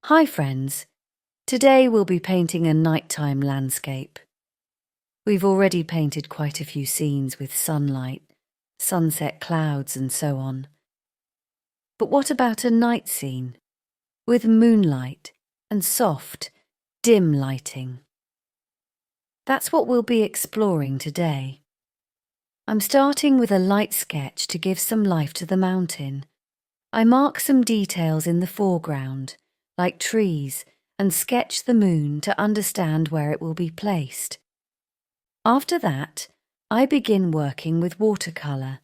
Hi friends, today we'll be painting a nighttime landscape. We've already painted quite a few scenes with sunlight, sunset clouds and so on. But what about a night scene, with moonlight and soft, dim lighting? That's what we'll be exploring today. I'm starting with a light sketch to give some life to the mountain. I mark some details in the foreground, like trees, and sketch the moon to understand where it will be placed. After that, I begin working with watercolor.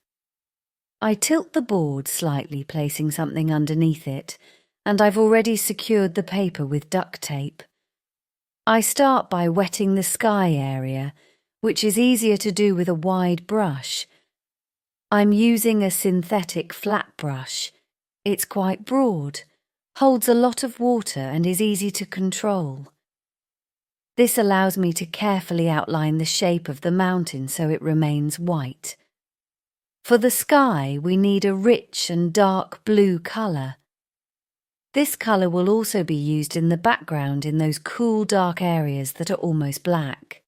I tilt the board slightly, placing something underneath it, and I've already secured the paper with duct tape. I start by wetting the sky area, which is easier to do with a wide brush. I'm using a synthetic flat brush. It's quite broad, holds a lot of water and is easy to control. This allows me to carefully outline the shape of the mountain so it remains white. For the sky, we need a rich and dark blue colour. This colour will also be used in the background in those cool dark areas that are almost black.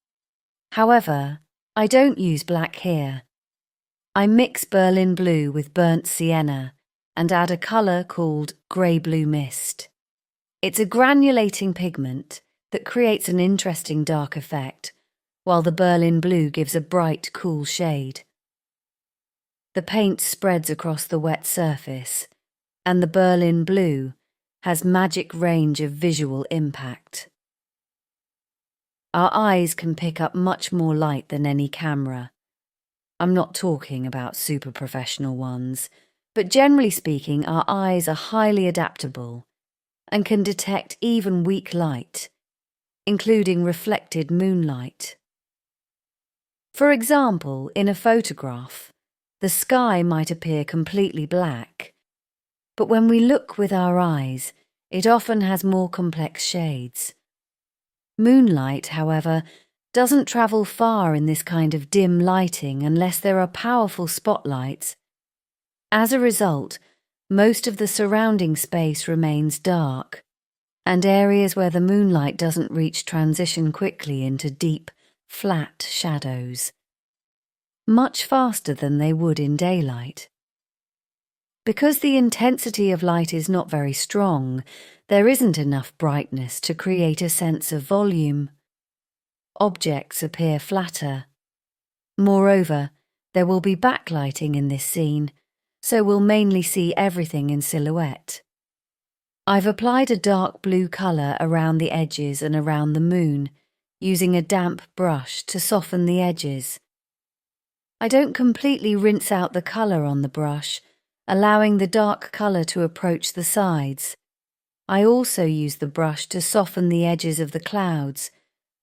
However, I don't use black here. I mix Berlin blue with burnt sienna and add a colour called grey-blue mist. It's a granulating pigment that creates an interesting dark effect, while the Berlin blue gives a bright, cool shade. The paint spreads across the wet surface, and the Berlin blue has magic range of visual impact. Our eyes can pick up much more light than any camera. I'm not talking about super professional ones, but generally speaking, our eyes are highly adaptable and can detect even weak light, including reflected moonlight. For example, in a photograph, the sky might appear completely black, but when we look with our eyes, it often has more complex shades. Moonlight, however, doesn't travel far in this kind of dim lighting unless there are powerful spotlights. As a result, most of the surrounding space remains dark, and areas where the moonlight doesn't reach transition quickly into deep, flat shadows, much faster than they would in daylight. Because the intensity of light is not very strong, there isn't enough brightness to create a sense of volume. Objects appear flatter. Moreover, there will be backlighting in this scene, so we'll mainly see everything in silhouette. I've applied a dark blue colour around the edges and around the moon, using a damp brush to soften the edges. I don't completely rinse out the colour on the brush, allowing the dark colour to approach the sides. I also use the brush to soften the edges of the clouds,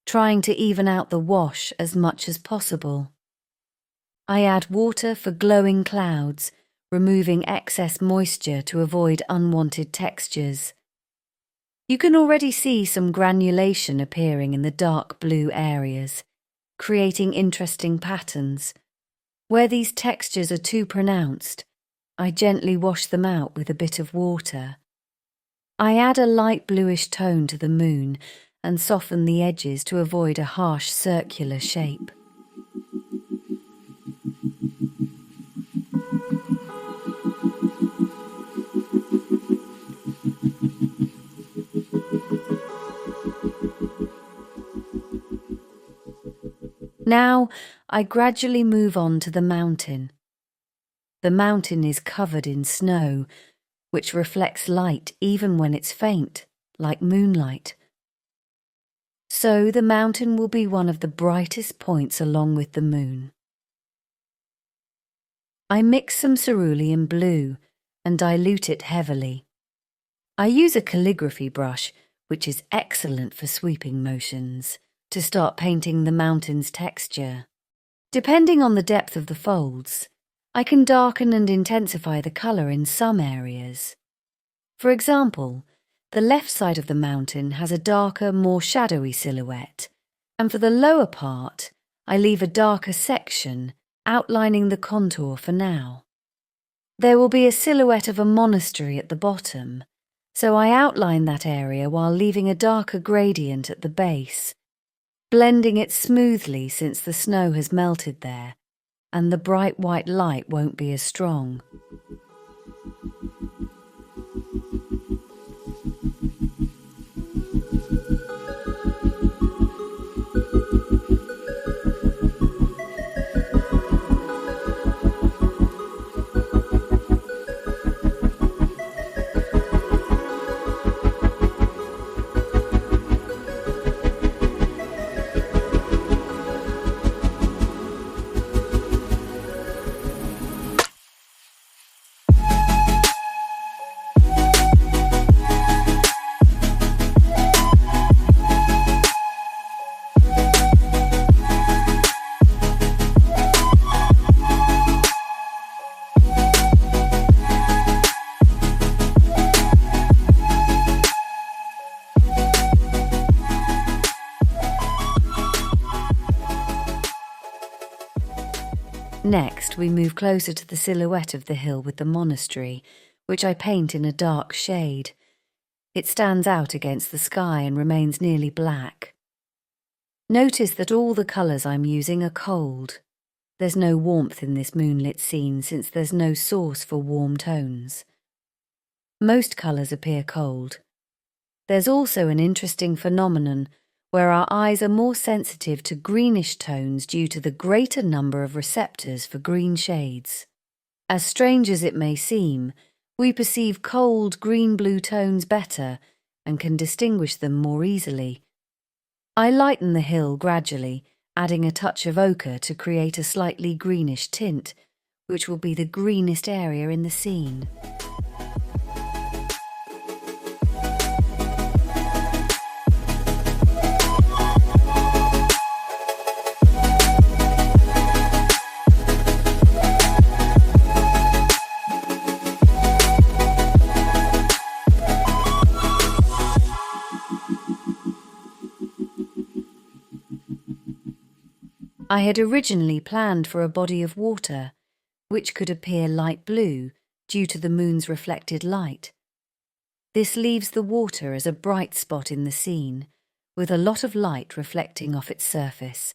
trying to even out the wash as much as possible. I add water for glowing clouds, removing excess moisture to avoid unwanted textures. You can already see some granulation appearing in the dark blue areas, creating interesting patterns. Where these textures are too pronounced, I gently wash them out with a bit of water. I add a light bluish tone to the moon and soften the edges to avoid a harsh circular shape. Now, I gradually move on to the mountain. The mountain is covered in snow, which reflects light even when it's faint, like moonlight. So the mountain will be one of the brightest points along with the moon. I mix some cerulean blue and dilute it heavily. I use a calligraphy brush, which is excellent for sweeping motions, to start painting the mountain's texture. Depending on the depth of the folds, I can darken and intensify the colour in some areas. For example, the left side of the mountain has a darker, more shadowy silhouette, and for the lower part, I leave a darker section, outlining the contour for now. There will be a silhouette of a monastery at the bottom, so I outline that area while leaving a darker gradient at the base, blending it smoothly since the snow has melted there and the bright white light won't be as strong. Next, we move closer to the silhouette of the hill with the monastery, which I paint in a dark shade. It stands out against the sky and remains nearly black. Notice that all the colours I'm using are cold. There's no warmth in this moonlit scene since there's no source for warm tones. Most colours appear cold. There's also an interesting phenomenon where our eyes are more sensitive to greenish tones due to the greater number of receptors for green shades. As strange as it may seem, we perceive cold green-blue tones better and can distinguish them more easily. I lighten the hill gradually, adding a touch of ochre to create a slightly greenish tint, which will be the greenest area in the scene. I had originally planned for a body of water, which could appear light blue due to the moon's reflected light. This leaves the water as a bright spot in the scene, with a lot of light reflecting off its surface.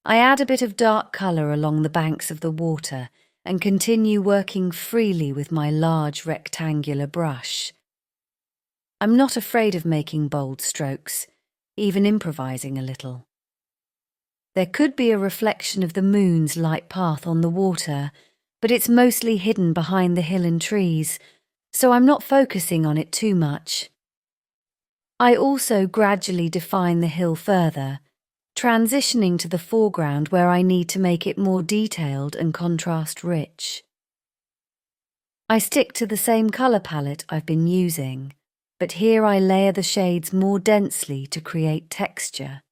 I add a bit of dark colour along the banks of the water and continue working freely with my large rectangular brush. I'm not afraid of making bold strokes, even improvising a little. There could be a reflection of the moon's light path on the water, but it's mostly hidden behind the hill and trees, so I'm not focusing on it too much. I also gradually define the hill further, transitioning to the foreground where I need to make it more detailed and contrast-rich. I stick to the same colour palette I've been using, but here I layer the shades more densely to create texture.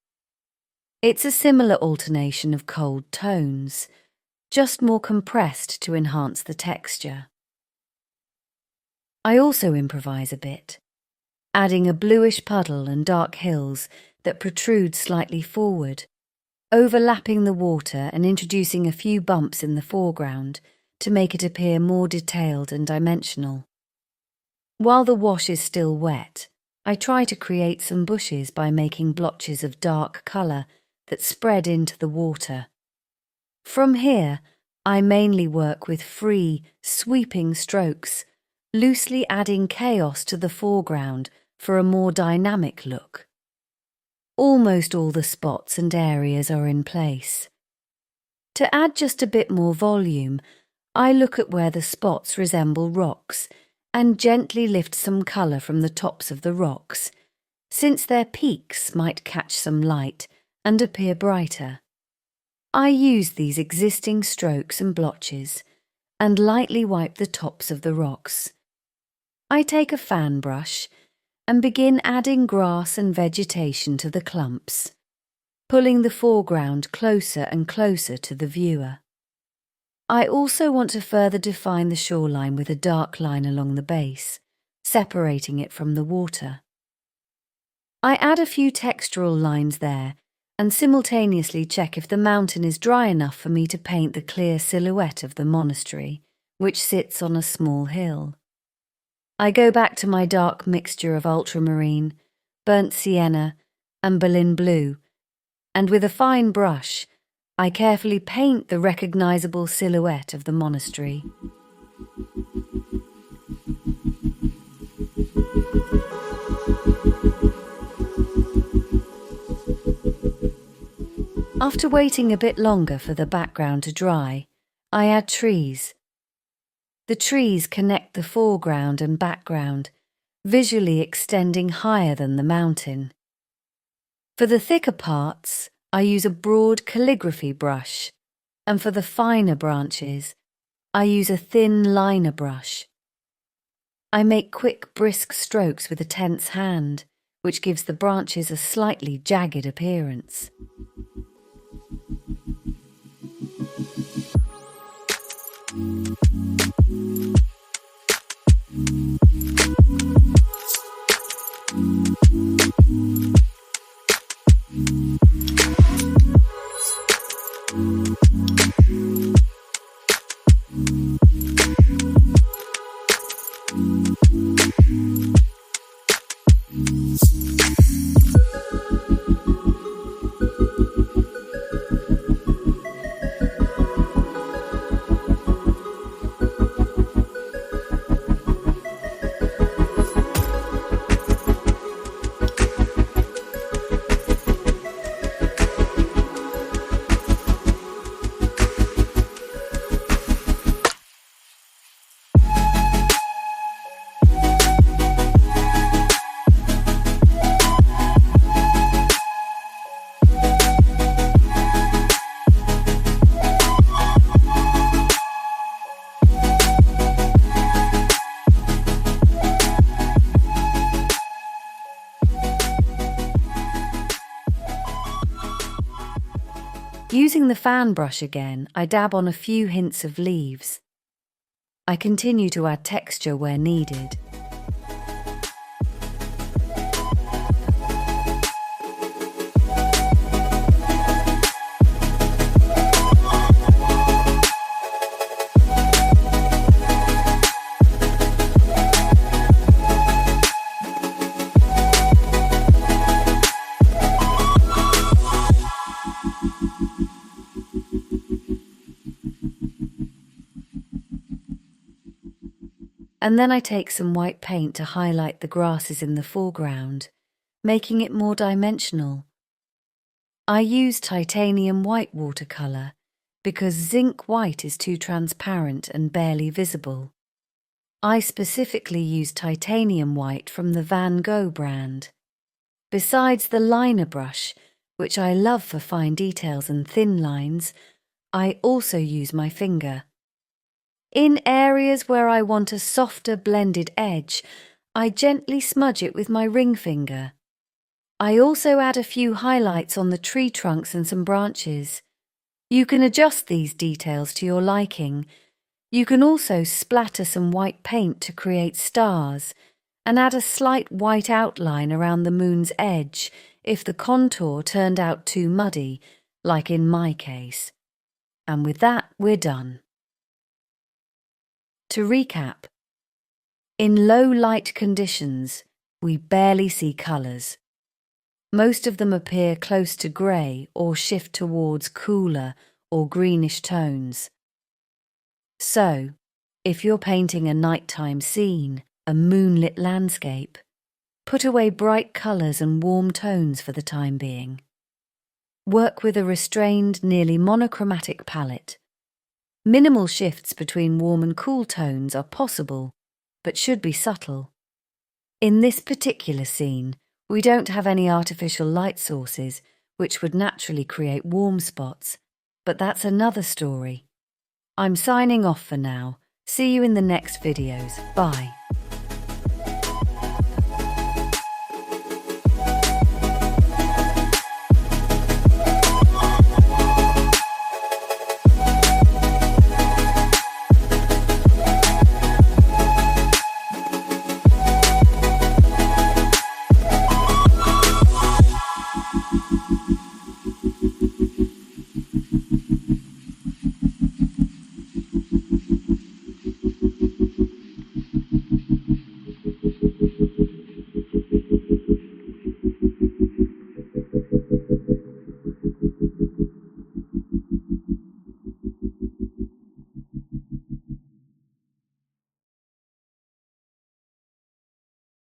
It's a similar alternation of cold tones, just more compressed to enhance the texture. I also improvise a bit, adding a bluish puddle and dark hills that protrude slightly forward, overlapping the water and introducing a few bumps in the foreground to make it appear more detailed and dimensional. While the wash is still wet, I try to create some bushes by making blotches of dark colour that spread into the water. From here, I mainly work with free, sweeping strokes, loosely adding chaos to the foreground for a more dynamic look. Almost all the spots and areas are in place. To add just a bit more volume, I look at where the spots resemble rocks and gently lift some colour from the tops of the rocks, since their peaks might catch some light and appear brighter. I use these existing strokes and blotches and lightly wipe the tops of the rocks. I take a fan brush and begin adding grass and vegetation to the clumps, pulling the foreground closer and closer to the viewer. I also want to further define the shoreline with a dark line along the base, separating it from the water. I add a few textural lines there and simultaneously check if the mountain is dry enough for me to paint the clear silhouette of the monastery, which sits on a small hill. I go back to my dark mixture of ultramarine, burnt sienna, and Berlin blue, and with a fine brush, I carefully paint the recognizable silhouette of the monastery. After waiting a bit longer for the background to dry, I add trees. The trees connect the foreground and background, visually extending higher than the mountain. For the thicker parts, I use a broad calligraphy brush, and for the finer branches, I use a thin liner brush. I make quick, brisk strokes with a tense hand, which gives the branches a slightly jagged appearance. Using the fan brush again, I dab on a few hints of leaves. I continue to add texture where needed. And then I take some white paint to highlight the grasses in the foreground, making it more dimensional. I use titanium white watercolor because zinc white is too transparent and barely visible. I specifically use titanium white from the Van Gogh brand. Besides the liner brush, which I love for fine details and thin lines, I also use my finger. In areas where I want a softer blended edge, I gently smudge it with my ring finger. I also add a few highlights on the tree trunks and some branches. You can adjust these details to your liking. You can also splatter some white paint to create stars and add a slight white outline around the moon's edge if the contour turned out too muddy, like in my case. And with that, we're done. To recap, in low light conditions, we barely see colours. Most of them appear close to grey or shift towards cooler or greenish tones. So, if you're painting a nighttime scene, a moonlit landscape, put away bright colours and warm tones for the time being. Work with a restrained, nearly monochromatic palette. Minimal shifts between warm and cool tones are possible, but should be subtle. In this particular scene, we don't have any artificial light sources, which would naturally create warm spots, but that's another story. I'm signing off for now. See you in the next videos. Bye.